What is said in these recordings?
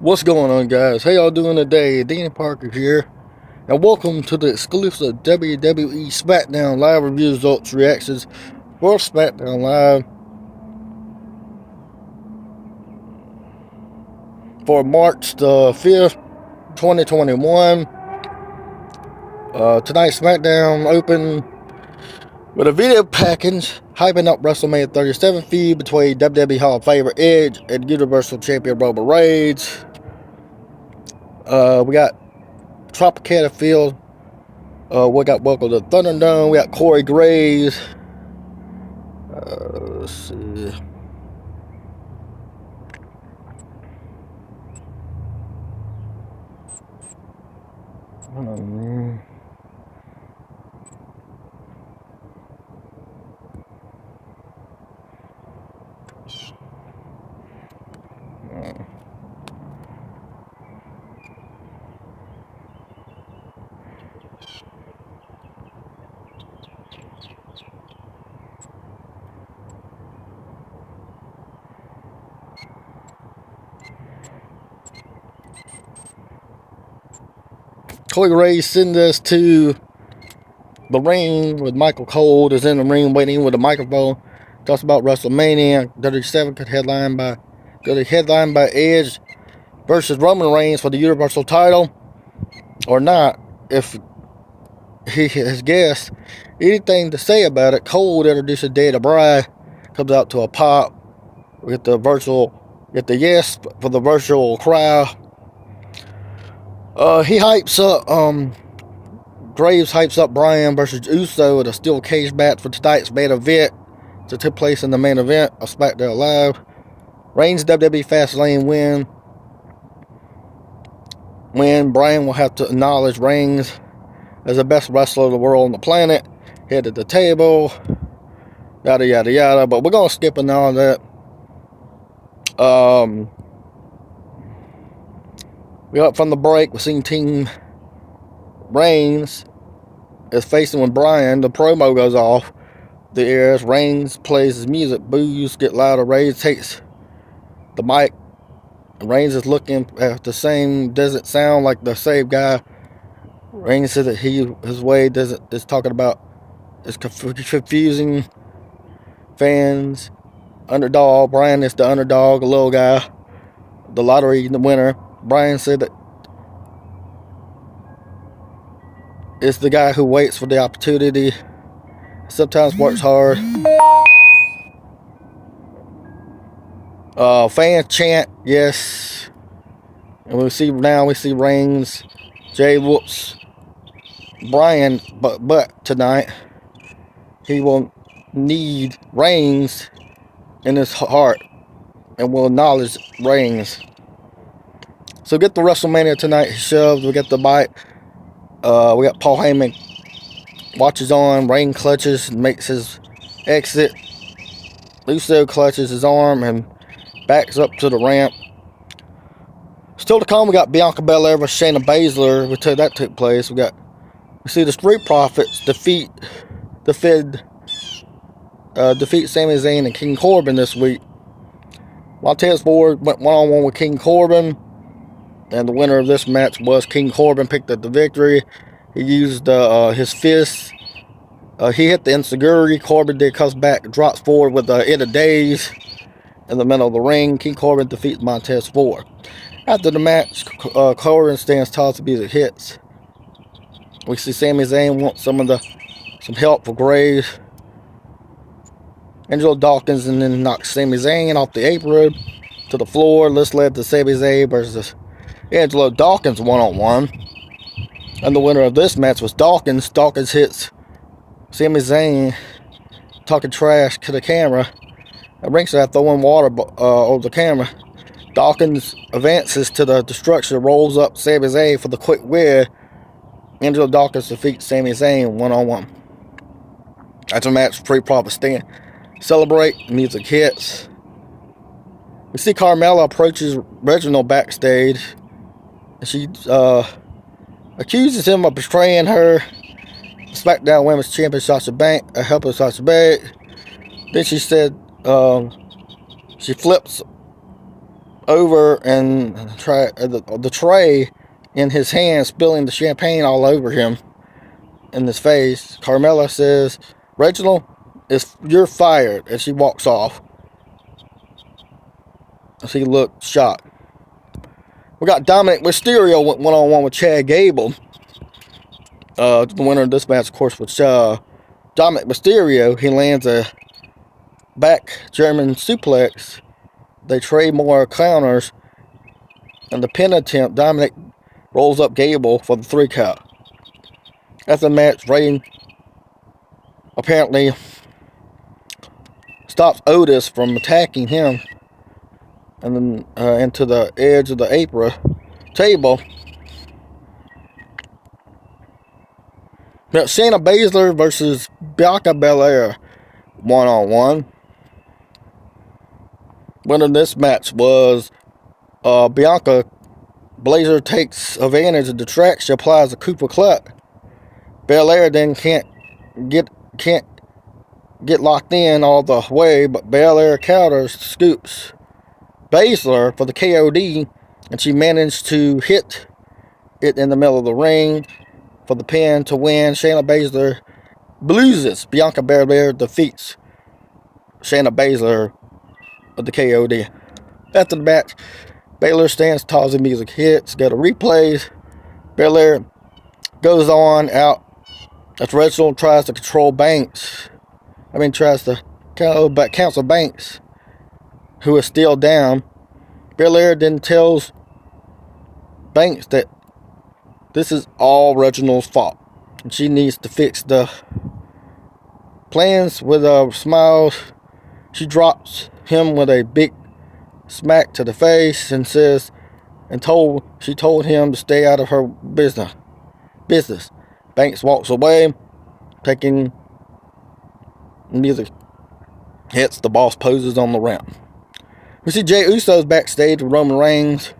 What's going on, guys? How y'all doing today? Danny Parker here, and welcome to the exclusive WWE Smackdown live review results reactions for Smackdown Live for March the 5th, 2021. Tonight's Smackdown opened with a video package hyping up WrestleMania 37 feud between WWE Hall of Famer Edge and Universal Champion Roman Reigns. We got Tropicana Field. We got Welcome to Thunderdome. We got Corey Graves. Let's see. Corey Graves send us to the ring with Michael Cole is in the ring waiting with a microphone. Talks about WrestleMania 37 could headline by Edge versus Roman Reigns for the Universal title or not. If he has guessed anything to say about it, Cole introduces Daniel Bryan, comes out to a pop. We get the yes for the virtual crowd. He hypes up, Graves hypes up Bryan versus Uso at a steel cage match for tonight's main event to take place in the main event of SmackDown Live. Reigns WWE Fastlane win. Bryan will have to acknowledge Reigns as the best wrestler in the world on the planet. Head at the table, yada yada yada. But we're gonna skip on all that. We up from the break. We're seeing Team Reigns is facing with Bryan. The promo goes off the air. Reigns plays his music. Boos get louder. Reigns takes the mic. Reigns is looking at the same. Doesn't sound like the same guy. Reigns said that his way is talking about is confusing fans. Underdog. Bryan is the underdog, a little guy. The lottery winner. Bryan said that it's the guy who waits for the opportunity. Sometimes works hard. Fans chant yes. And we see Reigns. Jay whoops Bryan, but tonight he will need Reigns in his heart and will acknowledge Reigns. So get the WrestleMania tonight shoved. We got the bite. We got Paul Heyman watches on. Reigns clutches and makes his exit. Uso clutches his arm and backs up to the ramp. Still to come, we got Bianca Belair versus Shayna Baszler. That took place. We see the Street Profits defeat Sami Zayn and King Corbin this week. Montez Ford went one-on-one with King Corbin. And the winner of this match was King Corbin, picked up the victory. He used his fist. He hit the enziguri. Corbin comes back, drops forward with the End of Days in the middle of the ring. King Corbin defeats Montez Ford. After the match, Corbin stands tall to be the hits. We see Sami Zayn want some help for Graves. Angelo Dawkins and then knocks Sami Zayn off the apron to the floor. This led to Sami Zayn versus Angelo Dawkins one-on-one. And the winner of this match was Dawkins. Dawkins hits Sami Zayn talking trash to the camera. And ringside throwing water over the camera. Dawkins advances to the destruction, rolls up Sami Zayn for the quick win. Angelo Dawkins defeats Sami Zayn one-on-one. After the match, pre-profit stand. Celebrate, music hits. We see Carmella approaches Reginald backstage. She accuses him of betraying her. SmackDown Women's Champion Sasha Banks, helping Sasha Banks. Then she said she flips over and try the tray in his hand, spilling the champagne all over him in his face. Carmella says, "Reginald, you're fired," and she walks off. She looked shocked. We got Dominic Mysterio went one-on-one with Chad Gable. The winner of this match, of course, was Dominic Mysterio. He lands a back German suplex. They trade more counters. And the pin attempt, Dominic rolls up Gable for the 3 count. After the match, Ray apparently stops Otis from attacking him. And then into the edge of the apron table. Now, Shayna Baszler versus Bianca Belair one-on-one. Winner of this match was Bianca. Baszler takes advantage of the track. She applies a Cooper Clutch. Belair then can't get locked in all the way, but Belair counters, scoops Baszler for the KOD, and she managed to hit it in the middle of the ring for the pin to win. Shayna Baszler loses. Bianca Belair defeats Shayna Baszler with the KOD. After the match, Baszler stands tall as the music hits. Go to replays. Belair goes on out as Reginald tries to control Banks. Tries to counsel Banks, who is still down. Belair then tells Banks that this is all Reginald's fault, and she needs to fix the plans. With a smile, she drops him with a big smack to the face and says, she told him to stay out of her business. Banks walks away, taking music hits. The Boss poses on the ramp. We see Jey Uso's backstage with Roman Reigns.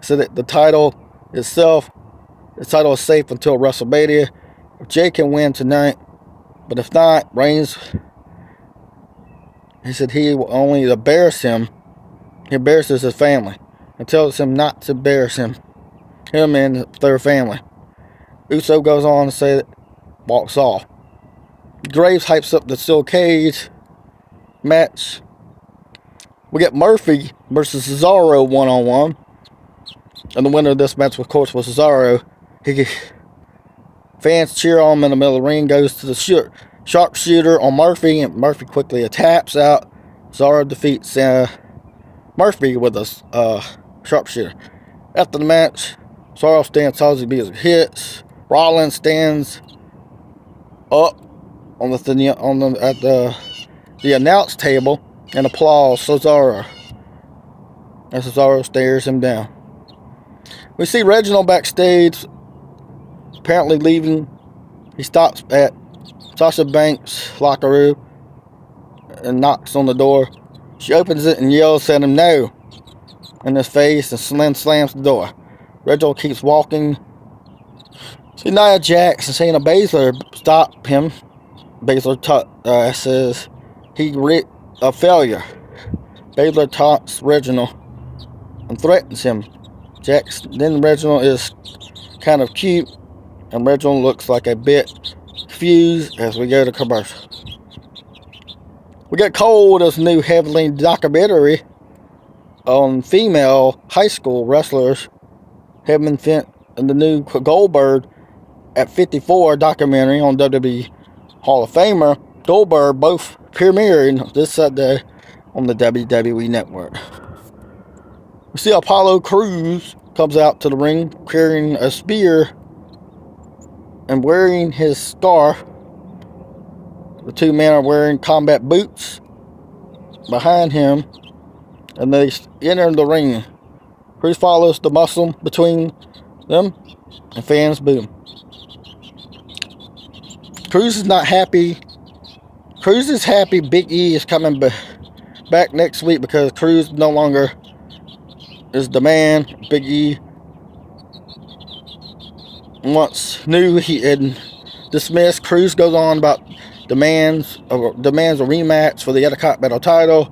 So that the title is safe until WrestleMania. If Jey can win tonight, but if not, Reigns, he said he will only embarrass him. He embarrasses his family and tells him not to embarrass him and their family. Uso goes on to say that, walks off. Graves hypes up the steel cage match. We get Murphy versus Cesaro one-on-one. And the winner of this match, of course, was Cesaro. Fans cheer on him in the middle of the ring. Goes to the sharpshooter on Murphy, and Murphy quickly taps out. Cesaro defeats Murphy with a sharpshooter. After the match, Cesaro stands tall as the music hits. Rollins stands up on the announce table and applauds Cesaro as Cesaro stares him down. We see Reginald backstage, apparently leaving. He stops at Sasha Banks' locker room and knocks on the door. She opens it and yells at him no in his face and slams the door. Reginald keeps walking. See, Nia Jax and Shayna Baszler stop him. Baszler says he a failure. Baszler taunts Reginald and threatens him. Then Reginald is kind of cute, and Reginald looks like a bit confused as we go to commercial. We get Cold as new heavily documentary on female high school wrestlers have been sent in the new Goldberg at 54 documentary on WWE Hall of Famer Goldberg, both premiering this Sunday on the WWE Network. We see Apollo Crews comes out to the ring carrying a spear and wearing his scarf. The two men are wearing combat boots behind him, and they enter the ring. Crews follows the muscle between them, and fans boo. Crews is not happy. Crews is happy Big E is coming back next week because Crews no longer is the man. Big E knew he had dismissed. Crews goes on about demands a rematch for the Intercontinental title.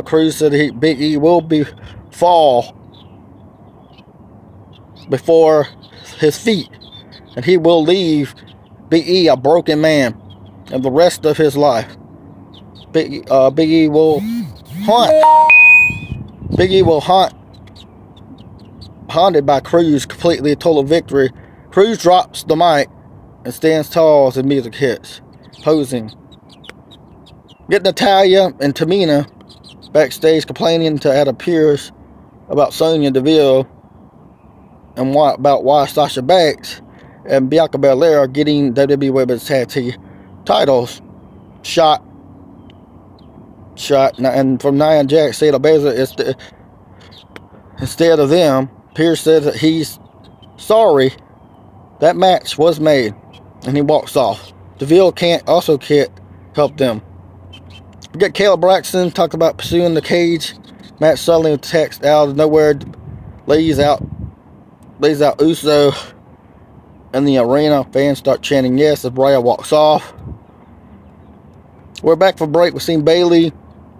Cruz said Big E will fall before his feet, and he will leave Big E a broken man and the rest of his life. Big E will haunt. Big E will haunted by Cruz, completely a total victory. Cruz drops the mic and stands tall as the music hits, posing. Get Natalya and Tamina backstage complaining to Adam Pearce about Sonya Deville and about why Sasha Banks and Bianca Belair are getting WWE Women's Tag Team titles shot. And from Nia Jax, Shayna Baszler, instead of them, Pearce said that he's sorry that match was made, and he walks off. Deville can't help them. We get Kayla Braxton talk about pursuing the cage match. Suddenly a text out of nowhere lays out Uso in the arena. Fans start chanting yes as Bryan walks off. We're back for break. We've seen Bayley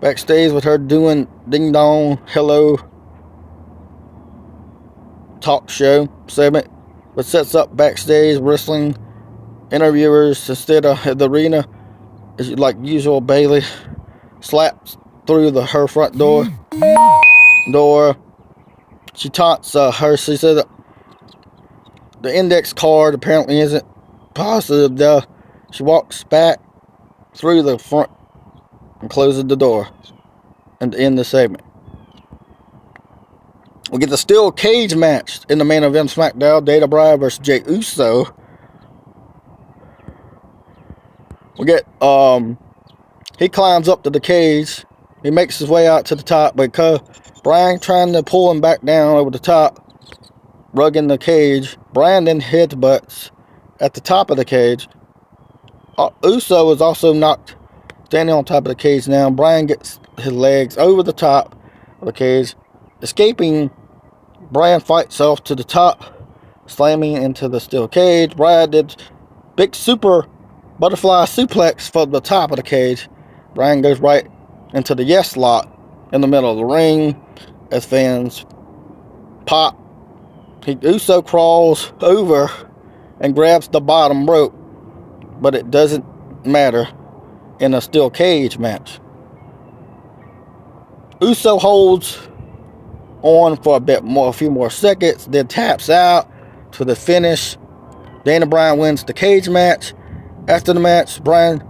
backstage with her doing ding dong hello talk show segment, but sets up backstage wrestling interviewers instead of the arena. As like usual, Bayley slaps through her front door. She taunts her. She said that the index card apparently isn't positive. She walks back through the front and closes the door and end the segment. We get the steel cage match in the main event Smackdown. Daniel Bryan versus Jey Uso. We get he climbs up to the cage. He makes his way out to the top, but Bryan trying to pull him back down over the top, rugging the cage. Bryan then headbutts at the top of the cage. Uso is also knocked standing on top of the cage now. Bryan gets his legs over the top of the cage. Escaping, Bryan fights off to the top, slamming into the steel cage. Bryan did big super butterfly suplex from the top of the cage. Bryan goes right into the yes lock in the middle of the ring as fans pop. Uso crawls over and grabs the bottom rope, but it doesn't matter in a steel cage match. Uso holds on for a few more seconds, then taps out to the finish. Daniel Bryan wins the cage match. After the match, Bryan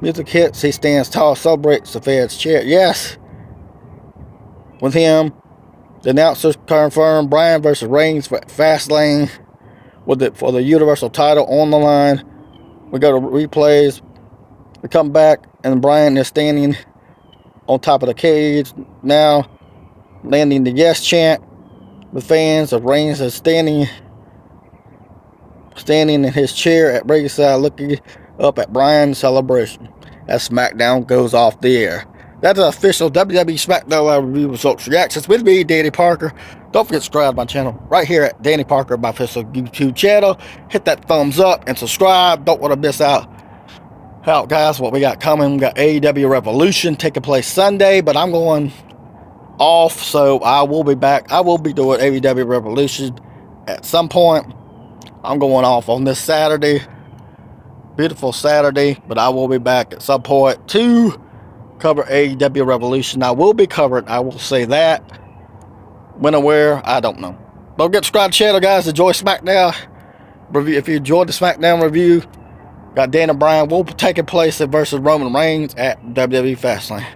music hits. He stands tall, celebrates the fans cheer. Yes. With him, the announcers confirm Bryan versus Reigns for Fastlane for the Universal title on the line. We go to replays. We come back, and Bryan is standing on top of the cage now, landing the yes chant. The fans of Reigns is standing in his chair at ringside, looking up at Bryan's celebration as SmackDown goes off the air. That's the official WWE Smackdown Live Review Results Reactions with me, Danny Parker. Don't forget to subscribe to my channel right here at Danny Parker, my official YouTube channel. Hit that thumbs up and subscribe. Don't want to miss out, guys, what we got coming. We got AEW Revolution taking place Sunday, but I'm going off, so I will be back. I will be doing AEW Revolution at some point. I'm going off on this Saturday. Beautiful Saturday, but I will be back at some point to cover AEW Revolution. I will be covering, I will say that. When or where, I don't know. Don't get subscribed to the channel, guys. Enjoy SmackDown review. If you enjoyed the SmackDown review, got Daniel Bryan will be taking place versus Roman Reigns at WWE Fastlane.